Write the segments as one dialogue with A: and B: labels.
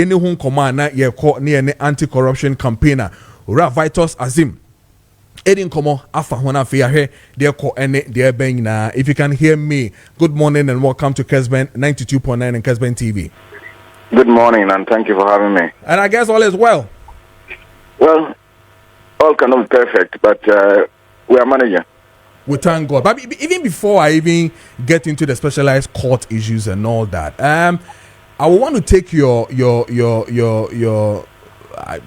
A: any home command ye call near any anti-corruption campaigner ora Vitus Azim Edin Komo afa hona fe ahwe de ko ene de ben na. If you can hear me, good morning and welcome to Kessben 92.9 and Kessben TV.
B: Good morning and thank you for having me.
A: And I guess all is well.
B: Well, all cannot be perfect, but we are managing.
A: We thank God. But even before I even get into the specialized court issues and all that, I would want to take your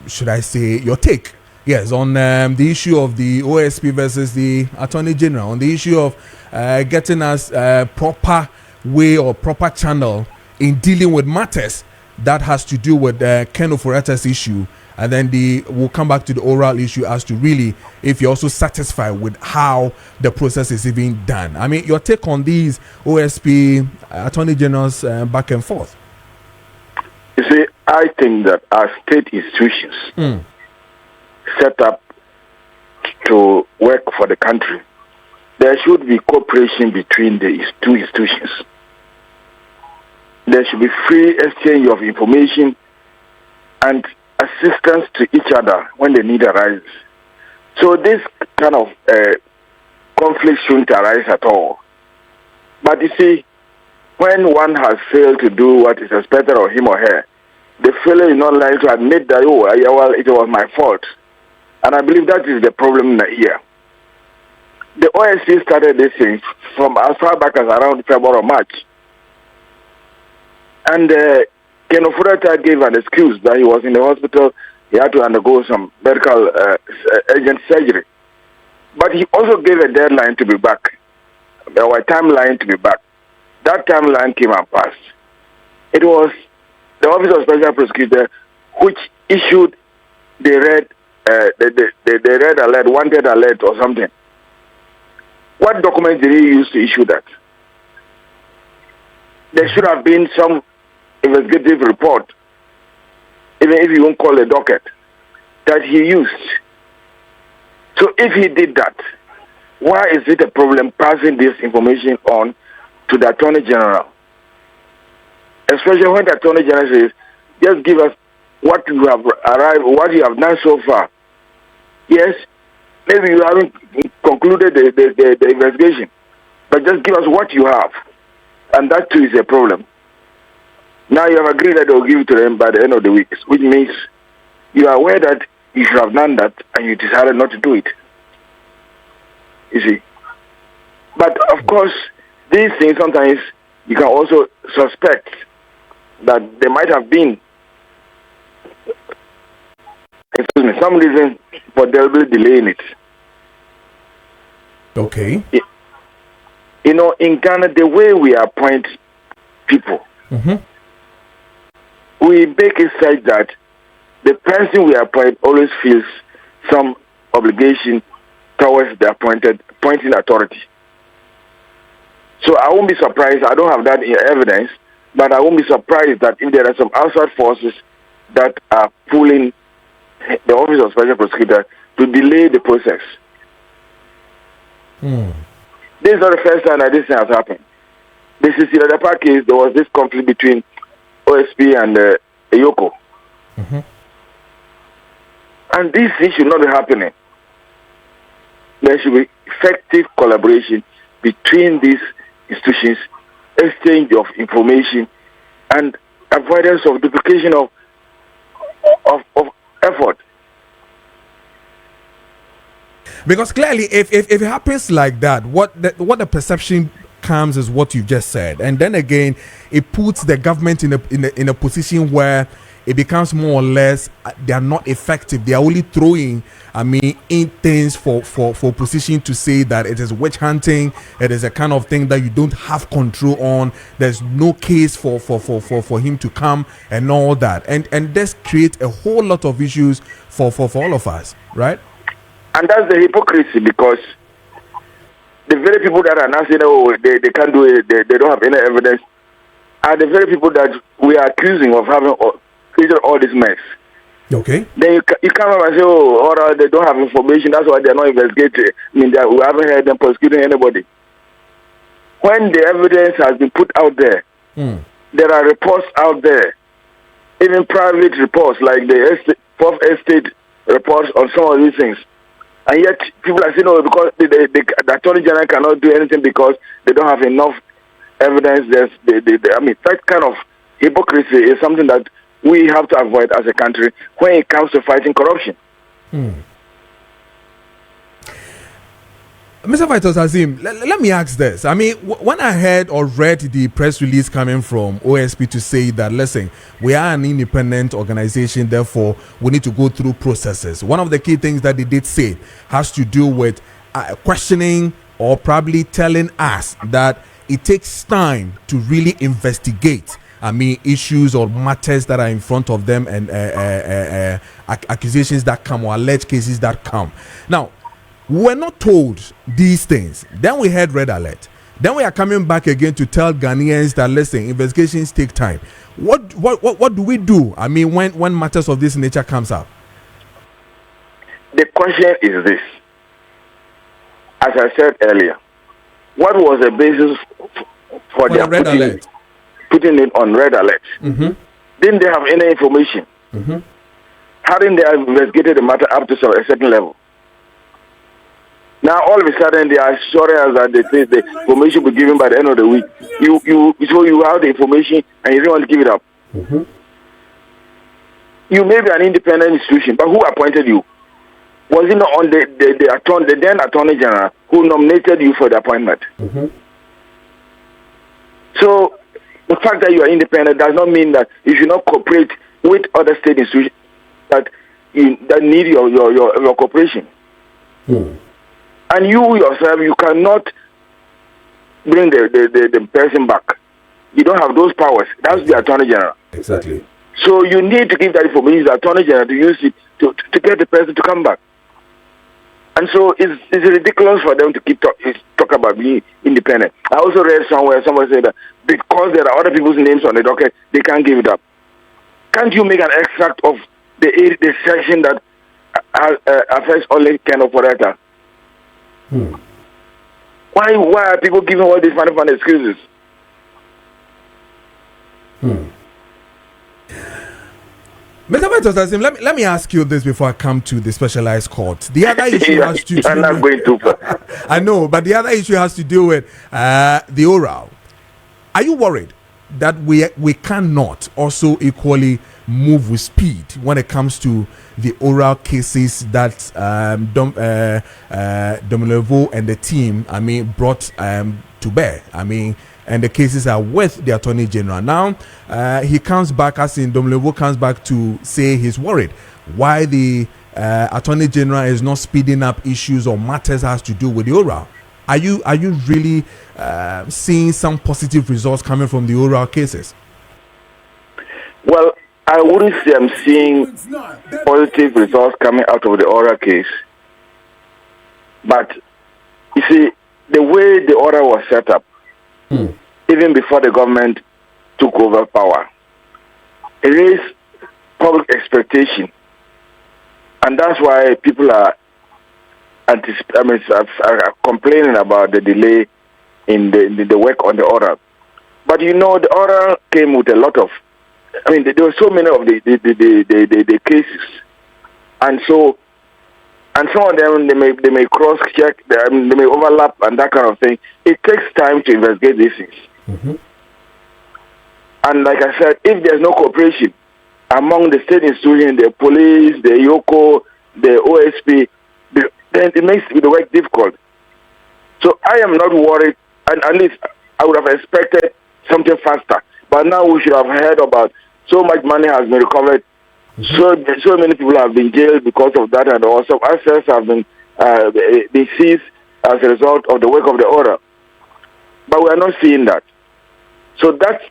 A: should I say your take? Yes, on the issue of the OSP versus the Attorney General, on the issue of getting us proper way or proper channel in dealing with matters that has to do with Ken Ofori-Atta's issue, and then we'll come back to the oral issue as to really if you're also satisfied with how the process is even done. I mean, your take on these OSP Attorney Generals back and forth.
B: You see, I think that our state institutions set up to work for the country, there should be cooperation between the two institutions. There should be free exchange of information and assistance to each other when the need arises. So this kind of conflict shouldn't arise at all. But you see, when one has failed to do what is expected of him or her, the failure is not likely to admit that, oh, well, it was my fault. And I believe that is the problem here. The OSC started this thing from as far back as around February or March. And Ken Ofori-Atta gave an excuse that he was in the hospital, he had to undergo some medical urgent surgery. But he also gave a deadline to be back, or a timeline to be back. That timeline came and passed. It was the Office of Special Prosecutor which issued the red alert, wanted alert or something. What document did he use to issue that? There should have been some investigative report, even if you won't call a docket, that he used. So if he did that, why is it a problem passing this information on to the Attorney General? Especially when the Attorney General says, just give us what you have arrived, what you have done so far. Yes, maybe you haven't concluded the investigation, but just give us what you have. And that too is a problem. Now you have agreed that they will give it to them by the end of the week, which means you are aware that you should have done that and you decided not to do it. You see. But of course, these things sometimes you can also suspect that there might have been some reason for deliberate delay in it.
A: Okay.
B: You know, in Ghana, the way we appoint people, we make it such that the person we appoint always feels some obligation towards the appointing authority. So I won't be surprised, I don't have that in evidence, but I won't be surprised that if there are some outside forces that are pulling the Office of Special Prosecutor to delay the process. This is not the first time that this thing has happened. This is in the Dapa case, there was this conflict between OSP and Eyoko. And this thing should not be happening. There should be effective collaboration between these institutions, exchange of information, and avoidance of duplication of effort.
A: Because clearly, if it happens like that, what the perception comes is what you just said, and then again, it puts the government in a position where it becomes more or less they are not effective. They are only throwing, in things for position to say that it is witch hunting. It is a kind of thing that you don't have control on. There's no case for him to come and all that, and this creates a whole lot of issues for all of us, right?
B: And that's the hypocrisy, because the very people that are now saying, oh, they can't do it, they don't have any evidence, are the very people that we are accusing of having created all this mess.
A: Okay.
B: Then you come up and say, oh, they don't have information, that's why they're not investigating. We haven't heard them prosecuting anybody. When the evidence has been put out there, there are reports out there. even private reports like the fourth estate reports on some of these things. And yet people are saying, no, because the Attorney General cannot do anything because they don't have enough evidence. That kind of hypocrisy is something that we have to avoid as a country when it comes to fighting corruption.
A: Mr. Vitus Azim, let me ask this. I mean, when I heard or read the press release coming from OSP to say that, listen, we are an independent organization, therefore we need to go through processes. One of the key things that they did say has to do with questioning or probably telling us that it takes time to really investigate issues or matters that are in front of them and accusations that come or alleged cases that come. Now, we're not told these things. Then we had red alert. Then we are coming back again to tell Ghanaians that, listen, investigations take time. What do we do? I mean, when matters of this nature comes up?
B: The question is this. As I said earlier, what was the basis for their putting it on red alert? Didn't they have any information? Hadn't they investigated the matter up to a certain level? Now all of a sudden they are assuring us that the information will be given by the end of the week. You have the information and you don't want to give it up. You may be an independent institution, but who appointed you? Was it not on the then Attorney General who nominated you for the appointment? So the fact that you are independent does not mean that you should not cooperate with other state institutions that need your cooperation. And you yourself, you cannot bring the person back. You don't have those powers. That's the Attorney General.
A: Exactly.
B: So you need to give that information to the Attorney General to use it to get the person to come back. And so it's ridiculous for them to keep talk about being independent. I also read somewhere somebody said that because there are other people's names on the docket, they can't give it up. Can't you make an extract of the section that affects only Ken operator? Why are people giving all these funny excuses?
A: Mr. Vitus, let me ask you this before I come to the specialized court. The other issue has to do
B: I'm not going too far.
A: I know, but the other issue has to do with the oral. Are you worried that we cannot also equally move with speed when it comes to the oral cases that Domelevo and the team, brought to bear? And the cases are with the Attorney General. Now, he comes back, as in Domelevo comes back to say he's worried why the Attorney General is not speeding up issues or matters has to do with the oral. Are you really seeing some positive results coming from the oral cases?
B: Well, I wouldn't say I'm seeing positive results coming out of the oral case. But, you see, the way the order was set up, even before the government took over power, it raised public expectation. And that's why people are complaining about the delay in the work on the order. But the order came with a lot of, there were so many of the cases, and some of them they may cross check, they may overlap and that kind of thing. It takes time to investigate these things. And like I said, if there's no cooperation among the state institutions, the police, the YOCO, the OSP, then it makes the work difficult. So I am not worried, and at least I would have expected something faster. But now we should have heard about so much money has been recovered, so many people have been jailed because of that, and also assets have been seized as a result of the work of the order. But we are not seeing that. So that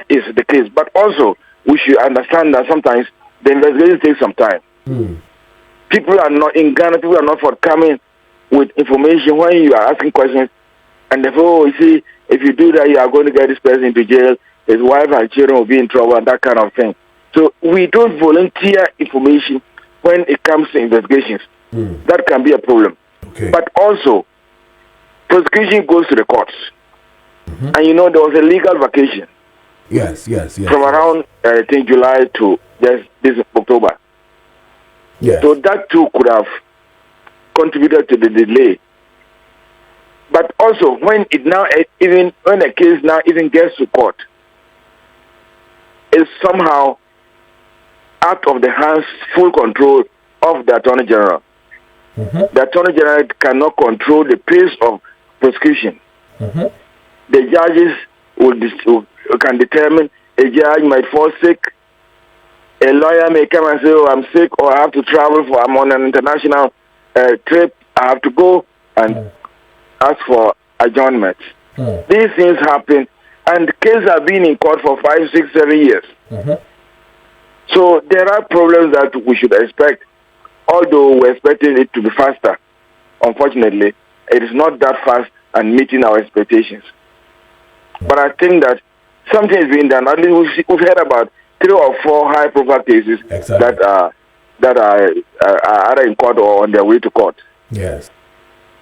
B: is the case. But also, we should understand that sometimes the investigation takes some time. People are not in Ghana. People are not forthcoming with information when you are asking questions, and they say, you see, if you do that, you are going to get this person into jail. His wife and children will be in trouble, and that kind of thing. So we don't volunteer information when it comes to investigations. That can be a problem.
A: Okay.
B: But also, prosecution goes to the courts. And there was a legal vacation.
A: Yes.
B: From around, I think, July to this October.
A: Yes.
B: So that too could have contributed to the delay. But also, when a case now even gets to court, it's somehow out of the hands, full control of the Attorney General. The Attorney General cannot control the pace of prosecution. The judges can determine a judge might fall sick. A lawyer may come and say, "Oh, I'm sick," or "I have to travel I'm on an international trip. I have to go," and ask for adjournment. These things happen, and the cases have been in court for 5, 6, 7 years. So there are problems that we should expect, although we're expecting it to be faster. Unfortunately, it is not that fast and meeting our expectations. But I think that something is being done. At least we've heard about 3 or 4 high-profile cases that are either in court or on their way to court.
A: Yes.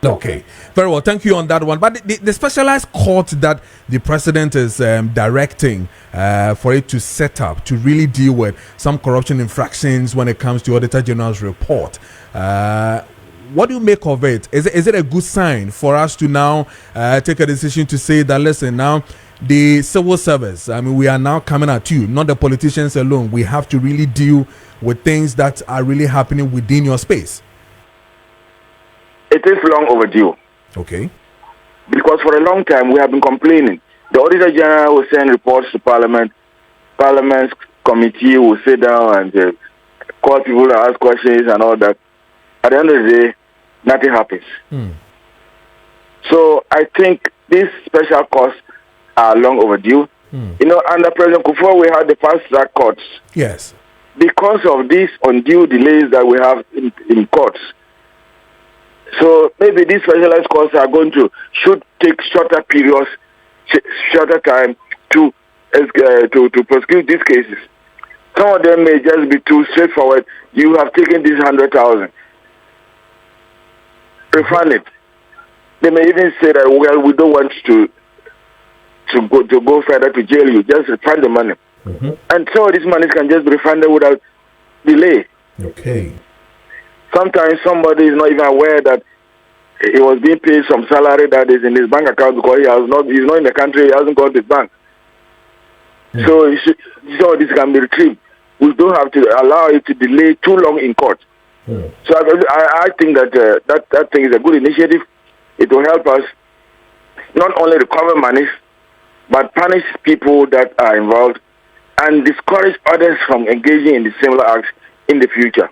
A: Okay, very well. Thank you on that one. But the specialized court that the president is directing for it to set up to really deal with some corruption infractions when it comes to Auditor General's report. What do you make of it? Is it a good sign for us to now take a decision to say that, listen, now the civil service, I mean, we are now coming at you, not the politicians alone. We have to really deal with things that are really happening within your space.
B: It is long overdue.
A: Okay.
B: Because for a long time we have been complaining. The Auditor General will send reports to Parliament. Parliament's committee will sit down and call people to ask questions and all that. At the end of the day, nothing happens. So I think these special courts are long overdue. You know, under President Kufuor, we had the fast-track courts.
A: Yes.
B: Because of these undue delays that we have in courts. So maybe these specialized courts should take shorter periods, shorter time to prosecute these cases. Some of them may just be too straightforward. You have taken this 100,000. Refund it. They may even say that, well, we don't want to go further to jail you. Just refund the money. And some of these monies can just be refunded without delay.
A: Okay.
B: Sometimes somebody is not even aware that he was being paid some salary that is in his bank account because he's not in the country, he hasn't gone to his bank. So this can be retrieved. We don't have to allow it to delay too long in court. So I think that thing is a good initiative. It will help us not only recover monies, but punish people that are involved and discourage others from engaging in the similar acts in the future.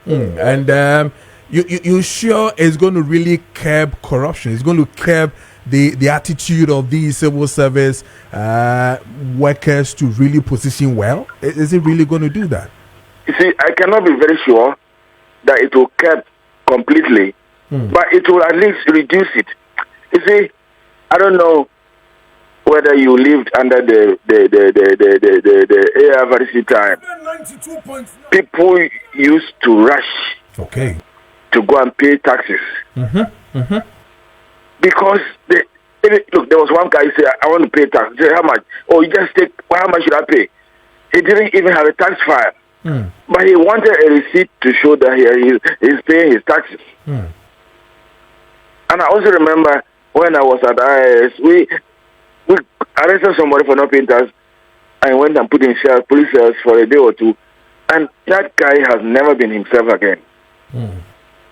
A: And you sure it's going to really curb corruption? It's going to curb the attitude of these civil service workers to really position well? Is it really going to do that?
B: You see, I cannot be very sure that it will curb completely, but it will at least reduce it. You see, I don't know whether you lived under the AFRC time. People used to rush to go and pay taxes. Because look, there was one guy who said, "I want to pay tax." He said, "How much?" "Oh, you just take, how much should I pay?" He didn't even have a tax file. But he wanted a receipt to show that he is paying his taxes. And I also remember when I was at IIS, we arrested somebody for not paying tax and went and put in police cells for a day or two. And that guy has never been himself again.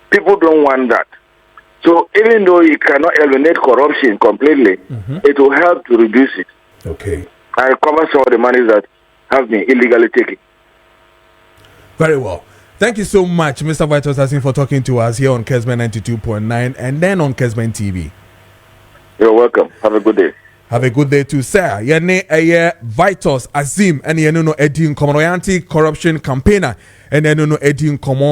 B: People don't want that. So even though you cannot eliminate corruption completely, it will help to reduce it.
A: Okay.
B: And recover some of the monies that have been illegally taken.
A: Very well. Thank you so much, Mr. Vitus Asin, for talking to us here on Kessben 92.9 and then on Kessben TV.
B: You're welcome. Have a good day.
A: Have a good day too, sir. Yene Vitus Azim and Yeno Edin Anti-Corruption Campaigner and Yeno Edin